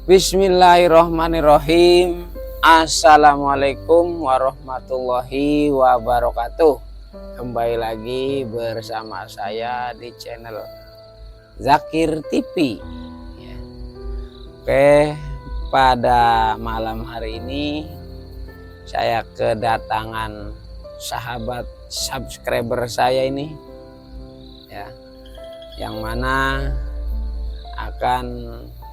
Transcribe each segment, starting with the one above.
Bismillahirrohmanirrohim. Assalamualaikum warahmatullahi wabarakatuh. Kembali lagi bersama saya di channel Zakir TV. Oke, pada malam hari ini saya kedatangan sahabat subscriber saya ini, ya, yang mana akan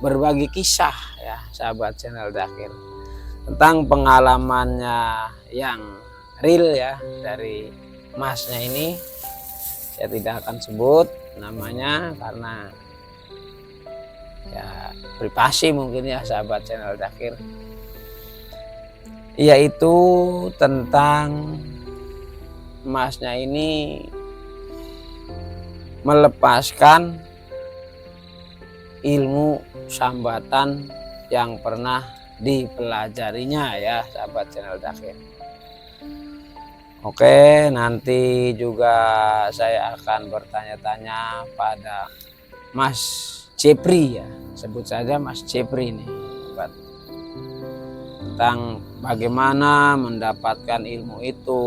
berbagi kisah, ya, sahabat channel Zakir, tentang pengalamannya yang real, ya, dari masnya ini. Saya tidak akan sebut namanya karena ya privasi mungkin, ya, sahabat channel Zakir, yaitu tentang masnya ini melepaskan ilmu sambatan yang pernah dipelajarinya, ya, sahabat channel Zakir. Oke, nanti juga saya akan bertanya-tanya pada Mas Jepri, ya, sebut saja Mas Jepri ini, sahabat, tentang bagaimana mendapatkan ilmu itu,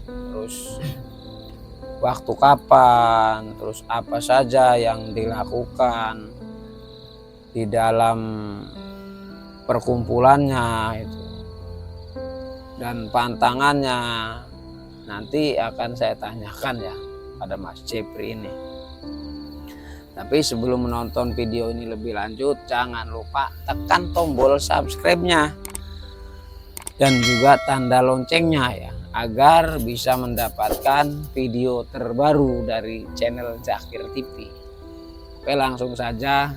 terus waktu kapan, terus apa saja yang dilakukan di dalam perkumpulannya itu, dan pantangannya nanti akan saya tanyakan, ya, pada Mas Jepri ini. Tapi sebelum menonton video ini lebih lanjut, jangan lupa tekan tombol subscribe-nya dan juga tanda loncengnya, ya, agar bisa mendapatkan video terbaru dari channel Zakir TV. Oke, langsung saja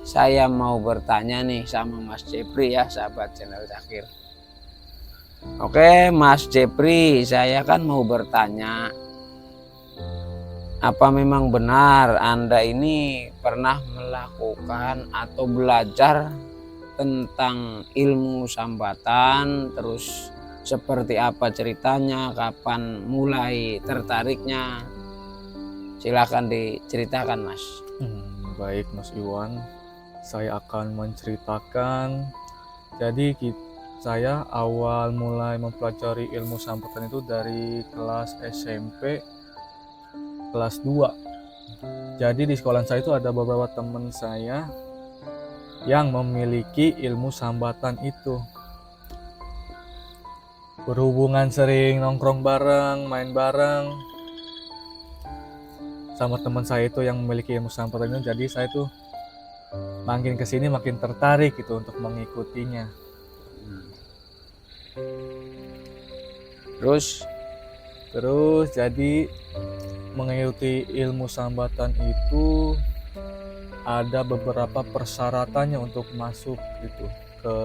saya mau bertanya nih sama Mas Jepri, ya, sahabat channel Zakir. Oke, Mas Jepri, saya kan mau bertanya, apa memang benar Anda ini pernah melakukan atau belajar tentang ilmu sambatan, terus seperti apa ceritanya, kapan mulai tertariknya? Silakan diceritakan, Mas. Baik, Mas Iwan, saya akan menceritakan. Jadi saya awal mulai mempelajari ilmu sambatan itu dari kelas SMP kelas 2. Jadi di sekolah saya itu ada beberapa teman saya yang memiliki ilmu sambatan itu. Berhubungan sering nongkrong bareng, main bareng sama teman saya itu yang memiliki ilmu sambatan itu, jadi saya tuh makin kesini makin tertarik gitu untuk mengikutinya. Terus jadi mengikuti ilmu sambatan itu ada beberapa persyaratannya untuk masuk gitu ke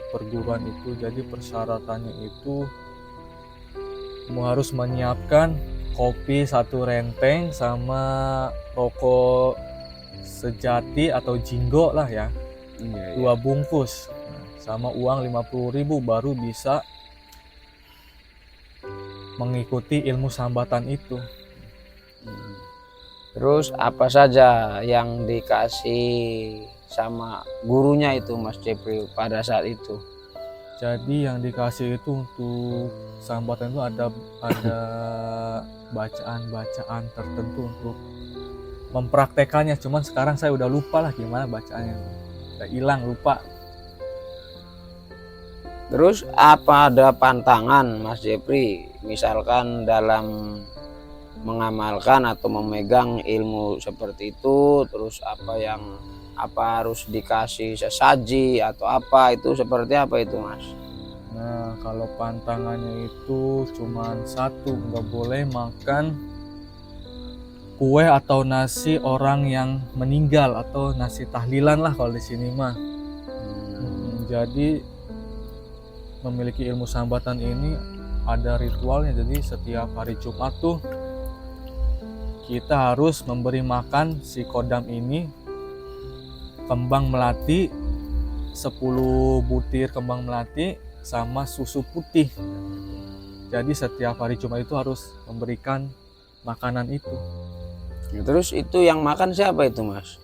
perguruan itu. Jadi persyaratannya itu harus menyiapkan kopi 1 renteng sama rokok sejati atau jinggo lah, ya, 2 bungkus, sama uang 50.000 baru bisa mengikuti ilmu sambatan itu. Terus apa saja yang dikasih sama gurunya itu, Mas Jepri, pada saat itu? Jadi yang dikasih itu untuk sambatan itu ada bacaan-bacaan tertentu untuk mempraktekannya. Cuman sekarang saya udah lupa lah gimana bacaannya, udah hilang, lupa. Terus apa ada pantangan, Mas Jepri, misalkan dalam mengamalkan atau memegang ilmu seperti itu? Terus apa harus dikasih sesaji atau apa, itu seperti apa itu, Mas? Nah, kalau pantangannya itu cuman satu, nggak boleh makan kue atau nasi orang yang meninggal atau nasi tahlilan lah kalau di sini mah. Jadi memiliki ilmu sambatan ini ada ritualnya. Jadi setiap hari Jumat tuh kita harus memberi makan si kodam ini kembang melati, 10 butir kembang melati sama susu putih. Jadi setiap hari Jumat itu harus memberikan makanan itu. Terus itu yang makan siapa itu, Mas?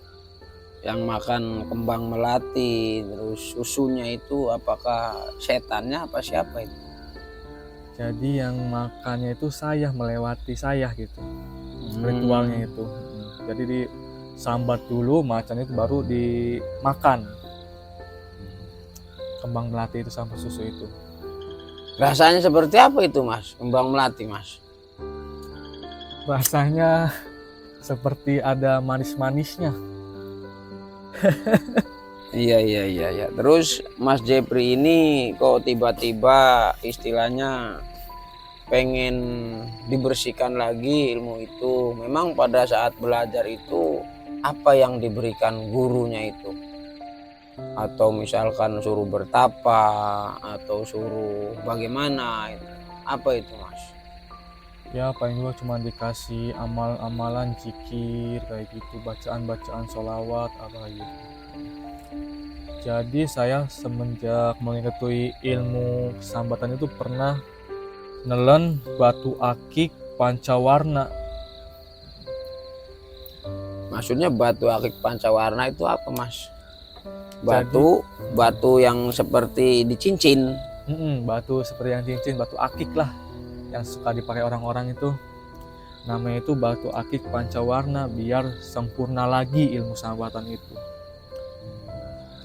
yang makan kembang melati terus susunya itu apakah setannya apa siapa itu? Jadi yang makannya itu saya, melewati saya gitu. Ritualnya itu. Jadi disambat dulu macan itu baru dimakan. Kembang melati itu sama susu itu. Rasanya seperti apa itu Mas? Kembang melati Mas? Rasanya seperti ada manis-manisnya. Iya. Terus Mas Jepri ini kok tiba-tiba istilahnya pengen dibersihkan lagi ilmu itu. Memang pada saat belajar itu apa yang diberikan gurunya itu? Atau misalkan suruh bertapa atau suruh bagaimana itu? Apa itu Mas? Ya paling juga cuma dikasih amal-amalan zikir kayak gitu, bacaan-bacaan sholawat apa gitu. Jadi saya semenjak mengikuti ilmu sambatan itu pernah nelen batu akik pancawarna. Maksudnya batu akik pancawarna itu apa Mas? Batu yang seperti dicincin. Batu seperti yang cincin, batu akik lah yang suka dipakai orang-orang itu. Namanya itu batu akik pancawarna biar sempurna lagi ilmu sambatan itu.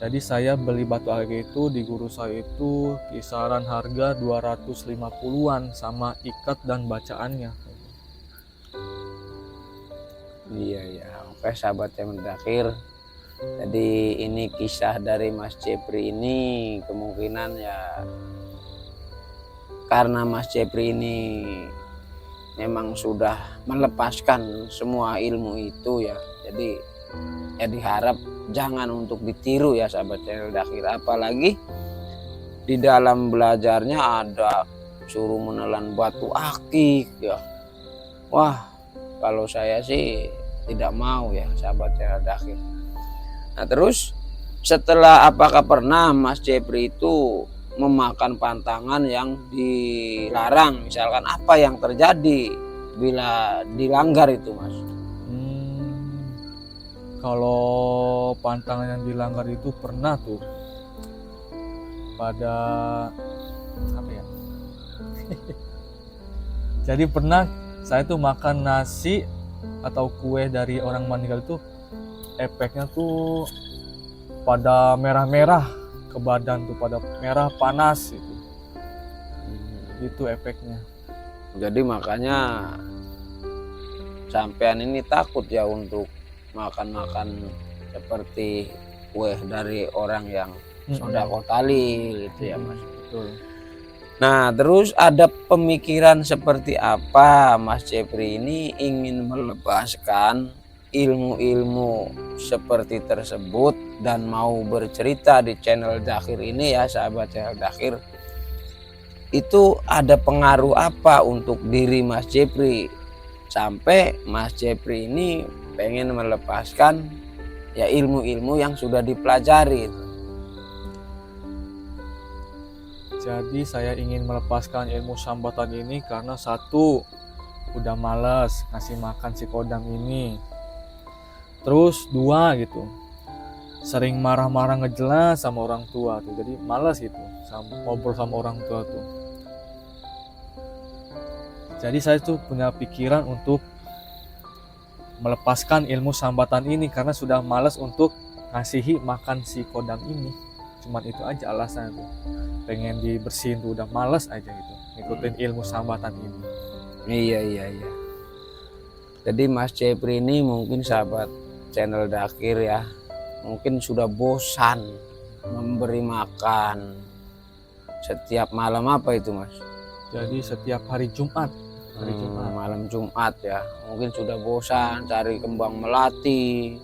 Jadi saya beli batu akik itu di guru saya itu kisaran harga 250-an sama ikat dan bacaannya. Iya. Oke sahabat yang mendakhir. Jadi ini kisah dari Mas Jepri ini kemungkinan ya karena Mas Jepri ini memang sudah melepaskan semua ilmu itu ya. Jadi ya diharap jangan untuk ditiru ya sahabat channel Dakhir. Apalagi di dalam belajarnya ada suruh menelan batu akik ya. Wah kalau saya sih tidak mau ya sahabat channel Dakhir. Nah terus setelah apakah pernah Mas Jepri itu memakan pantangan yang dilarang, misalkan apa yang terjadi bila dilanggar itu Mas? Kalau pantangan yang dilanggar itu pernah tuh pada apa ya? Jadi pernah saya tuh makan nasi atau kue dari orang meninggal itu efeknya tuh pada merah-merah ke badan tuh, pada merah panas itu. Itu efeknya. Jadi makanya sampean ini takut ya untuk makan-makan seperti kue dari orang yang sodako tali gitu ya Mas. Betul. Nah terus ada pemikiran seperti apa Mas Jepri ini ingin melepaskan ilmu-ilmu seperti tersebut dan mau bercerita di channel Dakhir ini ya sahabat channel Dakhir. Itu ada pengaruh apa untuk diri Mas Jepri sampai Mas Jepri ini pengen melepaskan ya ilmu-ilmu yang sudah dipelajari. Jadi saya ingin melepaskan ilmu sambatan ini karena satu, udah malas ngasih makan si kodam ini. Terus dua gitu, sering marah-marah ngejelas sama orang tua tuh, jadi malas gitu ngobrol sama orang tua tuh. Jadi saya tuh punya pikiran untuk melepaskan ilmu sambatan ini karena sudah malas untuk ngasihi makan si kodam ini. Cuman itu aja alasannya tuh, pengen dibersihin tuh, udah malas aja gitu ngikutin ilmu sambatan ini. Iya. Jadi Mas Jepri ini mungkin sahabat channel Dakhir ya, mungkin sudah bosan memberi makan setiap malam apa itu Mas? Jadi setiap hari Jumat, malam Jumat ya, mungkin sudah bosan cari kembang melati,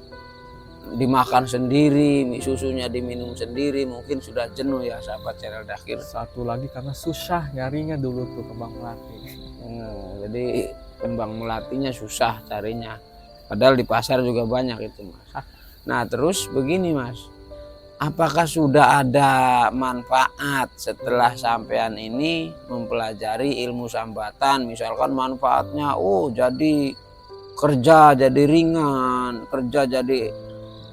dimakan sendiri, susunya diminum sendiri, mungkin sudah jenuh ya sahabat channel Dakhir. Satu lagi karena susah nyarinya dulu tuh kembang melati. Jadi kembang melatinya susah carinya. Padahal di pasar juga banyak itu Mas. Nah terus begini Mas, apakah sudah ada manfaat setelah sampean ini mempelajari ilmu sambatan? Misalkan manfaatnya, jadi kerja jadi ringan, kerja jadi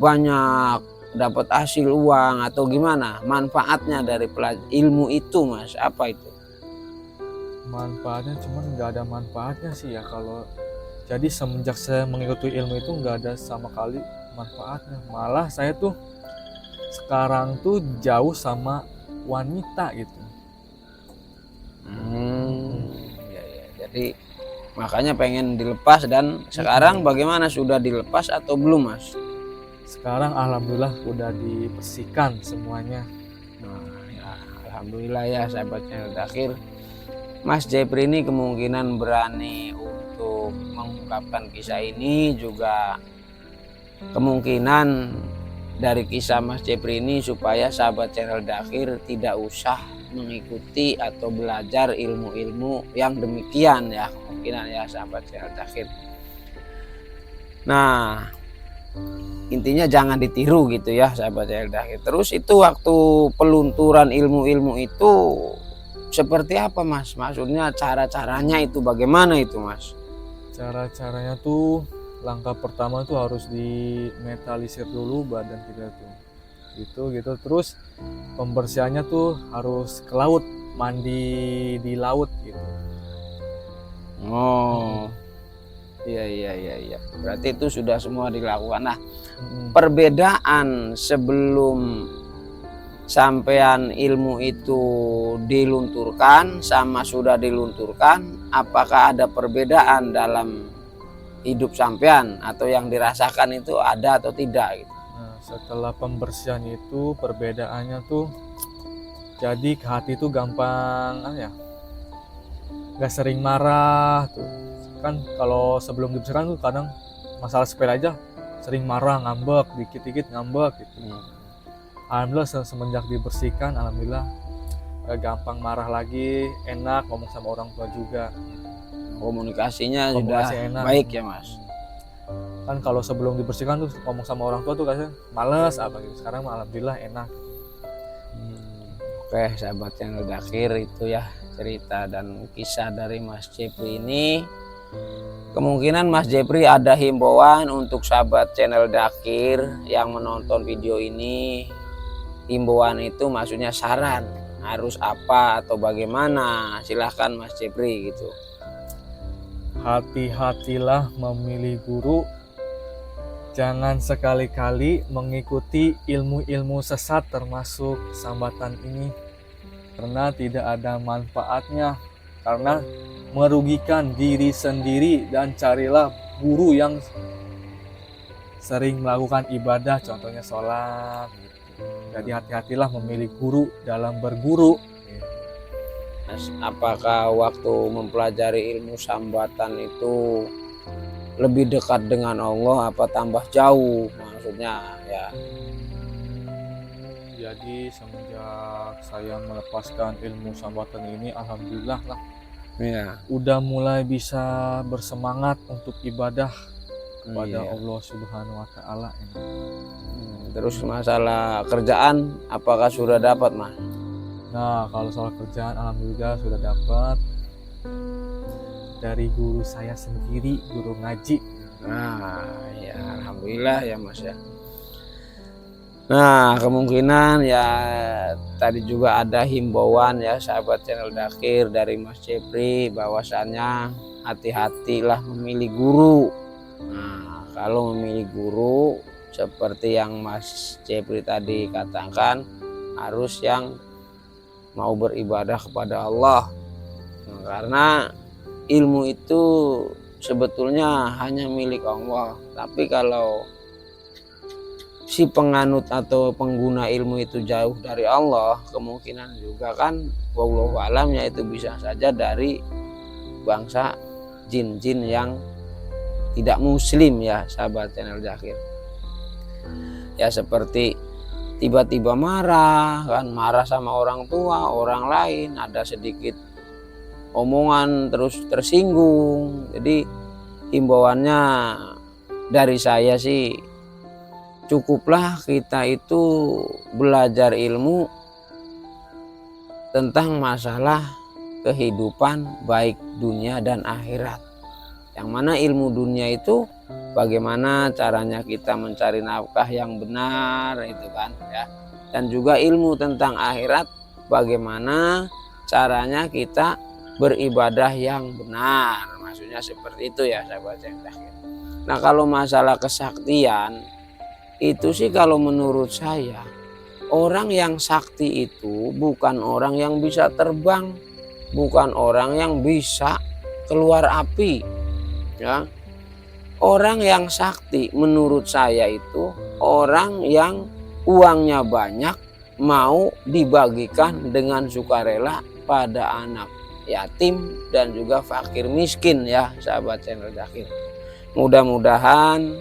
banyak dapat hasil uang atau gimana manfaatnya dari ilmu itu Mas? Apa itu? Manfaatnya cuman nggak ada manfaatnya sih ya kalau jadi semenjak saya mengikuti ilmu itu nggak ada sama kali manfaatnya, malah saya tuh sekarang tuh jauh sama wanita gitu. Ya. Jadi makanya pengen dilepas, dan sekarang bagaimana, sudah dilepas atau belum Mas? Sekarang alhamdulillah udah dibersihkan semuanya. Nah, ya, alhamdulillah ya sahabat channel Dakhir. Mas Jepri ini kemungkinan berani untuk mengungkapkan kisah ini juga kemungkinan dari kisah Mas Jepri ini supaya sahabat channel Dakhir tidak usah mengikuti atau belajar ilmu-ilmu yang demikian ya, kemungkinan ya sahabat channel Dakhir. Nah, intinya jangan ditiru gitu ya sahabat channel Dakhir. Terus itu waktu pelunturan ilmu-ilmu itu seperti apa Mas? Maksudnya cara-caranya itu bagaimana itu Mas? Cara-caranya tuh langkah pertama tuh harus dimetalisir dulu badan kita tuh. Gitu. Terus pembersihannya tuh harus ke laut, mandi di laut gitu. Oh. Iya. Berarti itu sudah semua dilakukan. Nah, perbedaan sebelum sampean ilmu itu dilunturkan sama sudah dilunturkan, apakah ada perbedaan dalam hidup sampean atau yang dirasakan itu ada atau tidak gitu? Nah, setelah pembersihan itu perbedaannya tuh jadi ke hati tuh gampang nggak sering marah tuh. Kan kalau sebelum dibersihkan tuh kadang masalah sepele aja sering marah, ngambek, dikit-dikit ngambek gitu. Alhamdulillah semenjak dibersihkan, alhamdulillah gak gampang marah lagi, enak ngomong sama orang tua juga. Komunikasinya Komunikasi sudah enak. baik ya Mas? Kan kalau sebelum dibersihkan tuh ngomong sama orang tua tuh kadang males apa gitu. Sekarang alhamdulillah enak. Oke sahabat channel Dakhir, itu ya cerita dan kisah dari Mas Jepri ini. Kemungkinan Mas Jepri ada himbauan untuk sahabat channel Dakhir yang menonton video ini. Himbauan itu maksudnya saran harus apa atau bagaimana, silahkan Mas Jepri gitu. Hati-hatilah memilih guru, jangan sekali-kali mengikuti ilmu-ilmu sesat termasuk sambatan ini, karena tidak ada manfaatnya, karena merugikan diri sendiri. Dan carilah guru yang sering melakukan ibadah, contohnya sholat gitu. Jadi hati-hatilah memilih guru dalam berguru. Apakah waktu mempelajari ilmu sambatan itu lebih dekat dengan Allah apa tambah jauh maksudnya ya? Jadi semenjak saya melepaskan ilmu sambatan ini, alhamdulillah lah Ya. udah mulai bisa bersemangat untuk ibadah kepada Iya. Allah Subhanahu wa Ta'ala ini. Terus masalah kerjaan apakah sudah dapat Mas? Nah, kalau soal kerjaan alhamdulillah sudah dapat dari guru saya sendiri, guru ngaji. Nah, ya alhamdulillah ya Mas ya. Nah, kemungkinan ya tadi juga ada himbauan ya sahabat channel Dakhir dari Mas Jepri, bahwasannya hati-hatilah memilih guru. Nah, kalau memilih guru seperti yang Mas Jepri tadi katakan, harus yang mau beribadah kepada Allah. Nah, karena ilmu itu sebetulnya hanya milik Allah. Tapi kalau si penganut atau pengguna ilmu itu jauh dari Allah, kemungkinan juga kan wallahu alam ya itu bisa saja dari bangsa jin-jin yang tidak muslim ya sahabat channel Dakhir. Ya seperti tiba-tiba marah sama orang tua, orang lain, ada sedikit omongan terus tersinggung. Jadi himbauannya dari saya sih, cukuplah kita itu belajar ilmu tentang masalah kehidupan baik dunia dan akhirat. Yang mana ilmu dunia itu bagaimana caranya kita mencari nafkah yang benar itu kan ya. Dan juga ilmu tentang akhirat, bagaimana caranya kita beribadah yang benar. Maksudnya seperti itu ya sahabat yang terakhir. Nah kalau masalah kesaktian itu sih kalau menurut saya, orang yang sakti itu bukan orang yang bisa terbang, bukan orang yang bisa keluar api ya. Orang yang sakti menurut saya itu orang yang uangnya banyak, mau dibagikan dengan sukarela pada anak yatim dan juga fakir miskin ya sahabat channel Zakir. Mudah-mudahan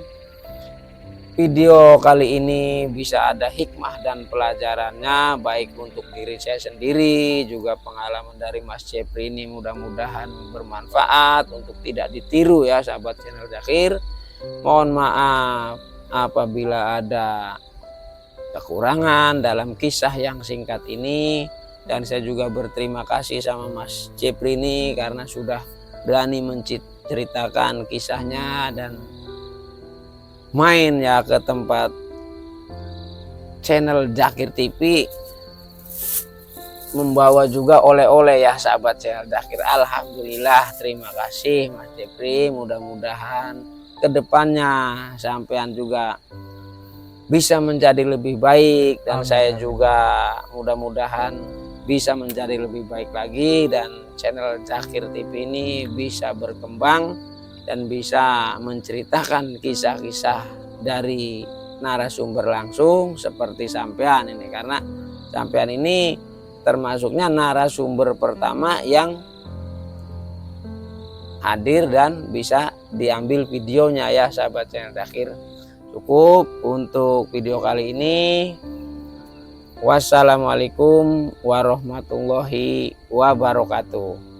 video kali ini bisa ada hikmah dan pelajarannya, baik untuk diri saya sendiri, juga pengalaman dari Mas Jepri ini mudah-mudahan bermanfaat untuk tidak ditiru ya sahabat channel Zakir. Mohon maaf apabila ada kekurangan dalam kisah yang singkat ini, dan saya juga berterima kasih sama Mas Jepri ini karena sudah berani menceritakan kisahnya dan main ya ke tempat channel Zakir TV, membawa juga oleh-oleh ya sahabat channel Zakir. Alhamdulillah, terima kasih Mas Jepri. Mudah-mudahan kedepannya sampean juga bisa menjadi lebih baik, dan saya juga mudah-mudahan bisa menjadi lebih baik lagi, dan channel Zakir TV ini bisa berkembang dan bisa menceritakan kisah-kisah dari narasumber langsung seperti sampean ini, karena sampean ini termasuknya narasumber pertama yang hadir dan bisa diambil videonya ya sahabat channel Zakir. Cukup untuk video kali ini. Wassalamualaikum warahmatullahi wabarakatuh.